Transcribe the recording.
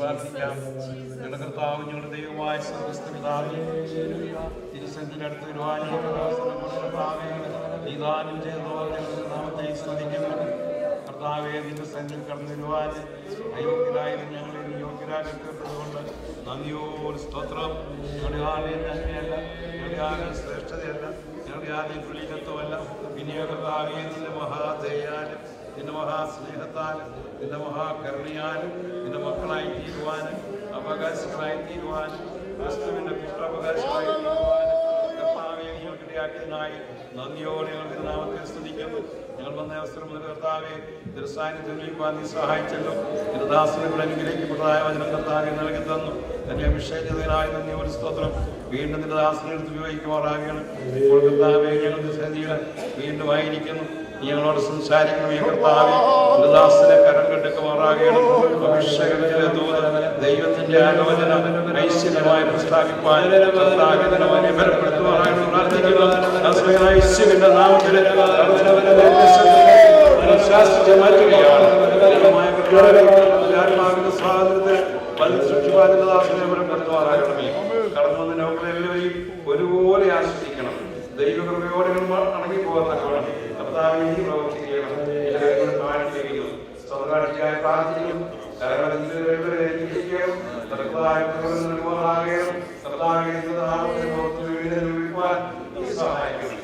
പ്രാർത്ഥിക്കാം. ഞങ്ങളുടെ കർത്താവ് ഞങ്ങളുടെ ദൈവമായ സ്വർഗ്ഗസ്ഥപിതാവേ, തിരുസന്നിധിയിൽ അടുത്ത് വരുവാനുള്ള അവസരം കർത്താവേ നീ ദാനം ചെയ്തതുപോലെ ഞങ്ങളുടെ നാമത്തെ സ്തുതിക്കുന്നു. കർത്താവേ, നിന്റെ സന്നിധിയിൽ കടന്നു വരുവാൻ അയോഗ്യരായിരുന്നു ഞങ്ങളെ നീ യോഗ്യരാക്കപ്പെട്ടതുകൊണ്ട് നന്ദിയോട് സ്തോത്രം. ഞങ്ങളുടെ ആലയം നന്മയല്ല, ഞങ്ങളുടെ ആലയം ശ്രേഷ്ഠതയല്ല, ഞങ്ങളുടെ ആലയം കുലീനത്വമല്ല. പിന്നെയോ കർത്താവേ, നിന്റെ മഹാദയാലും നിന്റെ മഹാസ്നേഹത്താലും നിന്റെ മഹാകരുണയാലും നിന്റെ മക്കളായി തീരുവാനും അവകാശങ്ങളായി തീരുവാനും ക്രിസ്തുവിന്റെ പുഷ്ടാവകാശമായി തീരുവാനും കർത്താവെ ഞങ്ങൾക്കിടയാക്കിയതിനായി നന്ദിയോടെ ഞങ്ങളുടെ നാമത്തെ സ്തുതിക്കുന്നു. ഞങ്ങൾ വന്ന അവസരം മുതൽ കർത്താവെ തിരുസാന്നിധ്യം ലഭിക്കുവാൻ നീ സഹായിച്ചല്ലോ. നിന്റെ ദാസനുകൾ അനുഗ്രഹിക്കപ്പെട്ടതായ വചനം കർത്താവെ നൽകി തന്നു. തന്നെ അഭിഷേകത്തിനായ നന്ദിയോട് സ്തോത്രം. വീണ്ടും നിന്റെ ദാസനെടുത്ത് ഉപയോഗിക്കുമാറാകണം. ഇപ്പോൾ കർത്താവെ ഞങ്ങളുടെ സന്നിധിയിൽ വീണ്ടും ആയിരിക്കുന്നു. ഞങ്ങളോട് സംസാരിക്കണമേ കർത്താവേ. ദാസനെ കരം കെട്ടുമാറാകണം. അഭിഷേകത്തിലെ ദൂതൻ ദൈവത്തിന്റെ ആലോചന ഐശ്വര്യമായി പ്രസ്താവിപ്പാൻ ബലപ്പെടുത്തുമാറാകണം പ്രാർത്ഥിക്കുന്നു. ഐശ്വര്യന്റെ നാമത്തിൽ മാറ്റുകയാണ്. സ്വാതന്ത്ര്യത്തിൽ സൂക്ഷിപ്പാതിന്റെ ദാസനെ ബലപ്പെടുത്തുമാറാകണമേ. കടന്നു വന്ന നോക്കളെല്ലാവരെയും ഒരുപോലെ ആശ്രയിക്കണം. ദൈവകൃപയോടെ അടങ്ങിപ്പോകത്തക്കണം. പ്രവർത്തിക്കണം. സ്വകാര്യ പ്രാർത്ഥിക്കും. സഹായിക്കണം.